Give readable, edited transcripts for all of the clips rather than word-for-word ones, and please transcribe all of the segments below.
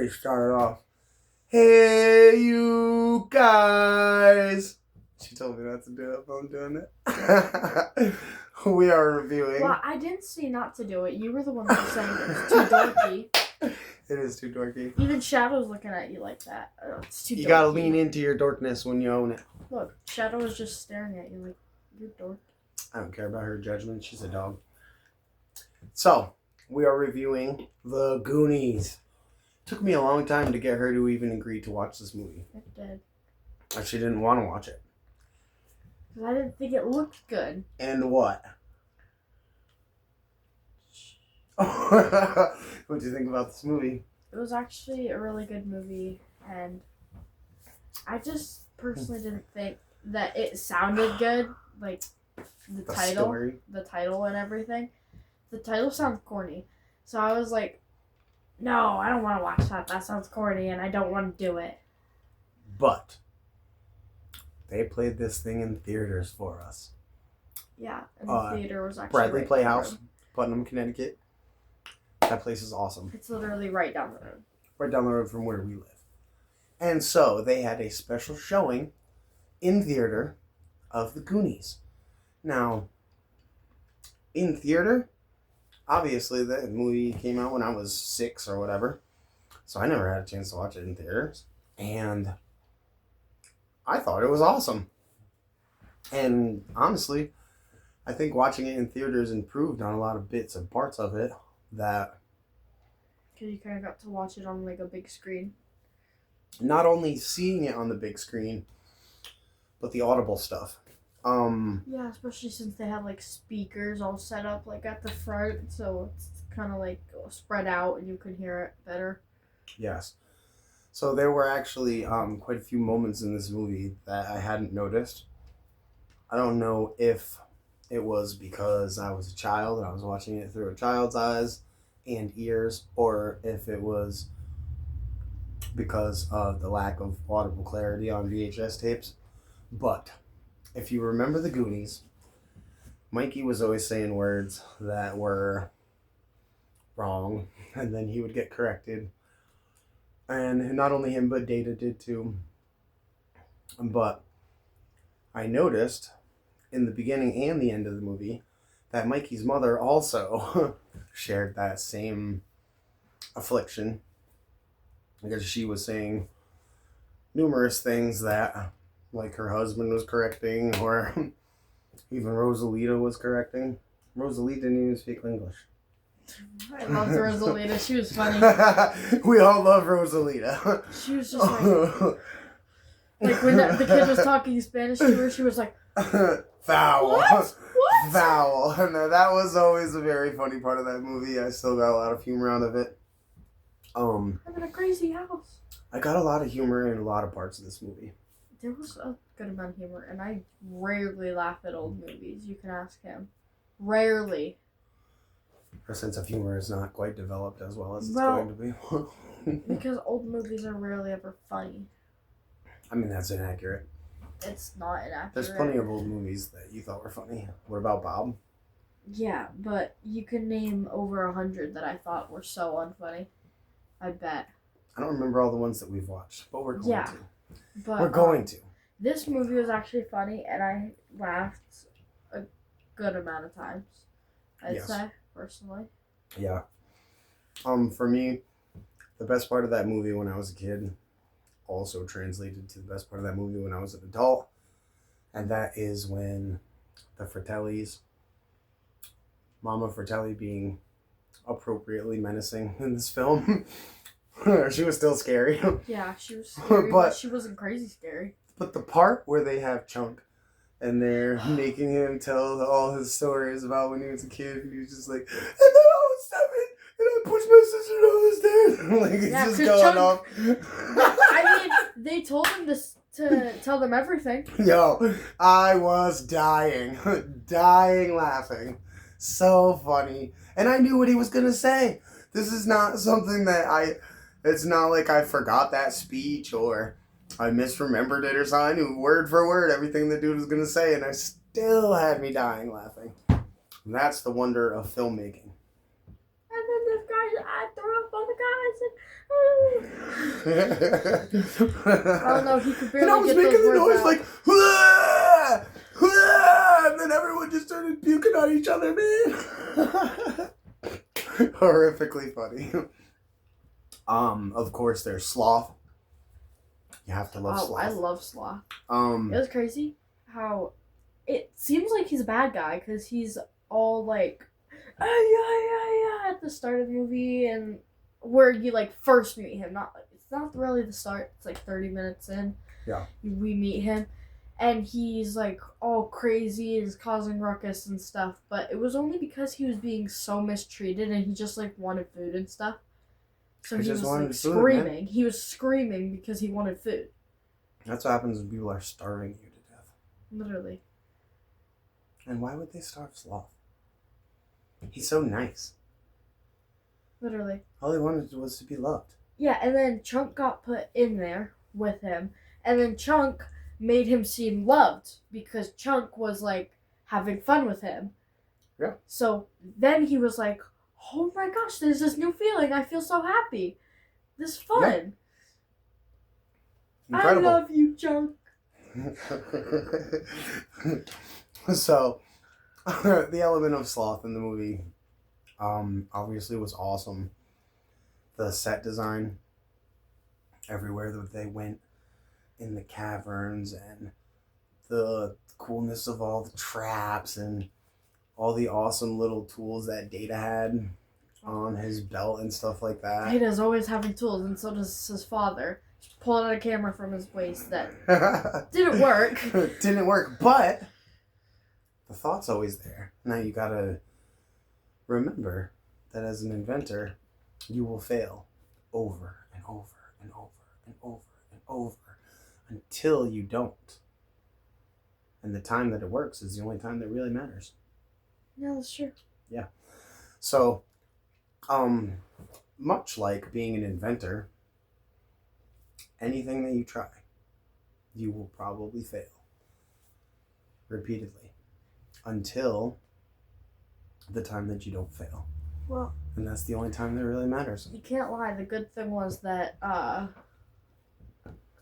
He started off, "Hey, you guys." She told me not to do it, but I'm doing it. We are reviewing. Well, I didn't say not to do it. You were the one that was saying it's too dorky. It is too dorky. Even Shadow's looking at you like that. Oh, it's too dorky. You gotta lean into your dorkness when you own it. Look, Shadow is just staring at you like, you're dorky. I don't care about her judgment. She's a dog. So, we are reviewing The Goonies. Took me a long time to get her to even agree to watch this movie. It did. She didn't want to watch it. Because I didn't think it looked good. And what? What do you think about this movie? It was actually a really good movie, and I just personally didn't think that it sounded good. Like, the title and everything. The title sounds corny. So I was like, no, I don't want to watch that. That sounds corny, and I don't want to do it. But they played this thing in theaters for us. Yeah, and the theater was actually Bradley right Playhouse, Putnam, Connecticut. That place is awesome. It's literally right down the road. Right down the road from where we live. And so they had a special showing in theater of The Goonies. Now, in theater, obviously the movie came out when I was 6 or whatever. So I never had a chance to watch it in theaters. And I thought it was awesome. And honestly, I think watching it in theaters improved on a lot of bits and parts of it that... Because you kind of got to watch it on like a big screen. Not only seeing it on the big screen, but the audible stuff. Yeah, especially since they had like speakers all set up like at the front, so it's kind of like spread out and you can hear it better. Yes. So there were actually quite a few moments in this movie that I hadn't noticed. I don't know if it was because I was a child and I was watching it through a child's eyes and ears, or if it was because of the lack of audible clarity on VHS tapes. But if you remember the Goonies, Mikey was always saying words that were wrong, and then he would get corrected. And not only him, but Data did too. But I noticed in the beginning and the end of the movie that Mikey's mother also shared that same affliction, because she was saying numerous things that, like, her husband was correcting, or even Rosalita was correcting. Rosalita didn't even speak English. I loved Rosalita. She was funny. We all love Rosalita. She was just like when the kid was talking Spanish to her, she was like, foul. What? Foul. And that was always a very funny part of that movie. I still got a lot of humor out of it. I'm in a crazy house. I got a lot of humor in a lot of parts of this movie. There was a good amount of humor, and I rarely laugh at old movies. You can ask him. Rarely. Her sense of humor is not quite developed as well as it's going to be. Because old movies are rarely ever funny. I mean, that's inaccurate. It's not inaccurate. There's plenty of old movies that you thought were funny. What about Bob? Yeah, but you can name over 100 that I thought were so unfunny. I bet. I don't remember all the ones that we've watched, but we're going to. But we're going to. This movie was actually funny, and I laughed a good amount of times, I'd say, personally. Yeah. For me, the best part of that movie when I was a kid also translated to the best part of that movie when I was an adult, and that is when the Fratellis, Mama Fratelli being appropriately menacing in this film. She was still scary. Yeah, she was scary, but she wasn't crazy scary. But the part where they have Chunk and they're making him tell all his stories about when he was a kid, and he was just like, and then I was 7 and I pushed my sister down the stairs. Like, it's just going off. I mean, they told him to tell them everything. Yo, I was dying laughing. So funny. And I knew what he was going to say. This is not something that it's not like I forgot that speech or I misremembered it or something. I knew word for word everything the dude was going to say, and I still had me dying laughing. And that's the wonder of filmmaking. And then this guy, I threw up on the guy and said, Oh no, he could barely and I was get making those the words noise out. like, "Wah! Wah!" And then everyone just started puking on each other, man. Horrifically funny. Of course, there's Sloth. You have to love Sloth. I love Sloth. It was crazy how it seems like he's a bad guy because he's all like, yeah, at the start of the movie, and where you like first meet him. It's not really the start. It's like 30 minutes in. Yeah. We meet him, and he's like all crazy and is causing ruckus and stuff. But it was only because he was being so mistreated, and he just like wanted food and stuff. So he was like screaming. Man. He was screaming because he wanted food. That's what happens when people are starving you to death. Literally. And why would they starve Sloth? He's so nice. Literally. All he wanted was to be loved. Yeah, and then Chunk got put in there with him, and then Chunk made him seem loved because Chunk was like having fun with him. Yeah. So then he was like, oh my gosh, there's this new feeling. I feel so happy. This is fun. Yeah. Incredible. I love you, Chunk. So, the element of Sloth in the movie obviously was awesome. The set design, everywhere that they went in the caverns, and the coolness of all the traps and all the awesome little tools that Data had on his belt and stuff like that. Data's always having tools, and so does his father. Just pulling out a camera from his waist that didn't work. Didn't work, but the thought's always there. Now you gotta remember that as an inventor, you will fail over and over and over and over and over until you don't. And the time that it works is the only time that really matters. Yeah, that's true. Yeah. So, much like being an inventor, anything that you try, you will probably fail repeatedly until the time that you don't fail. Well, and that's the only time that really matters. You can't lie. The good thing was that a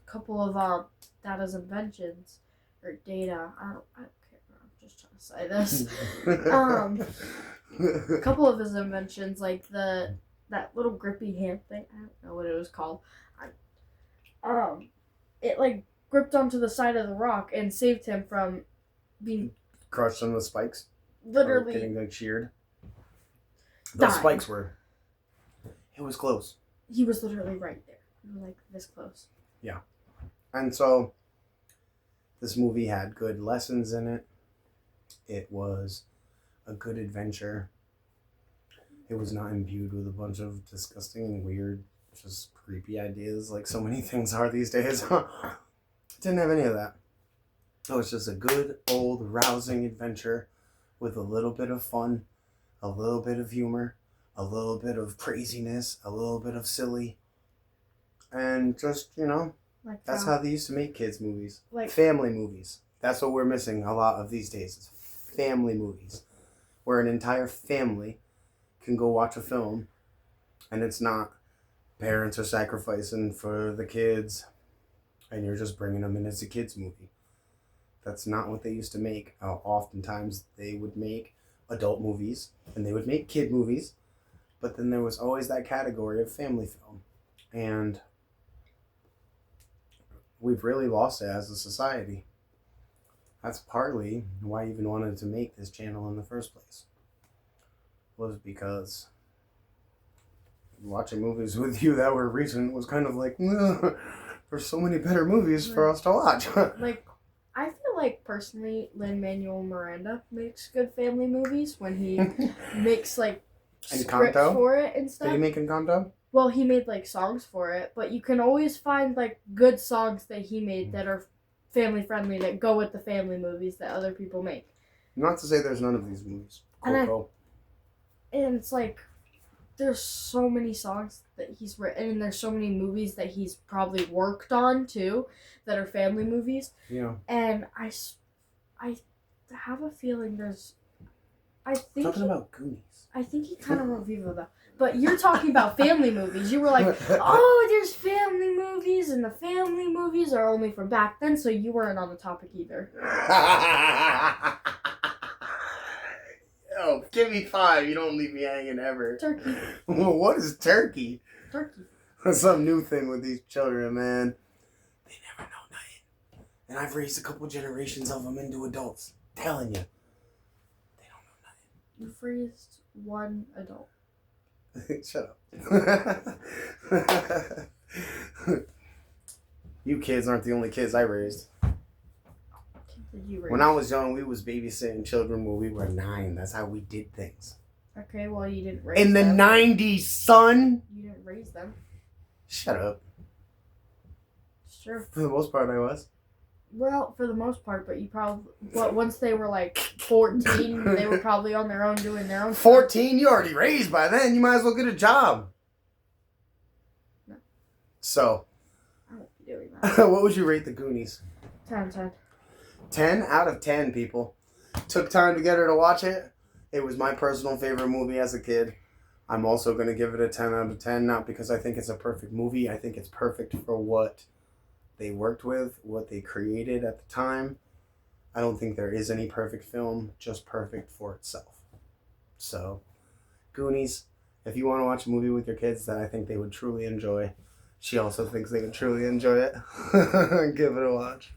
couple of Data's inventions, or Data, I don't care. I'm just trying to say this. A couple of his inventions, like that little grippy hand thing. I don't know what it was called. It like gripped onto the side of the rock and saved him from being crushed on the spikes. Literally or getting like sheared. Those spikes were. It was close. He was literally right there. We were like this close. Yeah, and so this movie had good lessons in it. It was a good adventure. It was not imbued with a bunch of disgusting and weird, just creepy ideas like so many things are these days. Didn't have any of that. It was just a good, old, rousing adventure with a little bit of fun, a little bit of humor, a little bit of craziness, a little bit of silly. And just, like that's how they used to make kids' movies. Like family movies. That's what we're missing a lot of these days. Is family movies. Where an entire family can go watch a film and it's not parents are sacrificing for the kids and you're just bringing them in as a kids movie. That's not what they used to make. Oftentimes they would make adult movies and they would make kid movies, but then there was always that category of family film. And we've really lost it as a society. That's partly why I even wanted to make this channel in the first place. Was because watching movies with you that were recent was kind of like, there's so many better movies for us to watch. Like, I feel like personally, Lin-Manuel Miranda makes good family movies when he makes like scripts for it and stuff. Did he make Encanto? Well, he made like songs for it, but you can always find like good songs that he made that are family friendly that go with the family movies that other people make. Not to say there's none of these movies. And it's like, there's so many songs that he's written, and there's so many movies that he's probably worked on too, that are family movies. Yeah. And I have a feeling I think talking about Goonies. I think he kind of wrote Viva though, But you're talking about family movies. You were like, oh, there's family movies, and the family movies are only from back then, so you weren't on the topic either. Yo, give me 5. You don't leave me hanging ever. Turkey. What is turkey? Turkey. That's some new thing with these children, man. They never know nothing. And I've raised a couple generations of them into adults. Telling you. They don't know nothing. You've raised one adult. Shut up. You kids aren't the only kids I raised. Did you raise? When I was young, we was babysitting children when we were 9. That's how we did things. Okay, well, you didn't raise In the them. 90s, son! You didn't raise them. Shut up. It's true. For the most part, I was. Well, for the most part, but you probably... But once they were, like, 14, they were probably on their own doing their own 14? You already raised by then. You might as well get a job. No. So, I won't be doing that. what would you rate the Goonies? 10. 10 out of 10, people. Took time to get her to watch it. It was my personal favorite movie as a kid. I'm also going to give it a 10 out of 10, not because I think it's a perfect movie. I think it's perfect for what they worked with, what they created at the time. I don't think there is any perfect film, just perfect for itself. So, Goonies, if you want to watch a movie with your kids that I think they would truly enjoy, she also thinks they would truly enjoy it, give it a watch.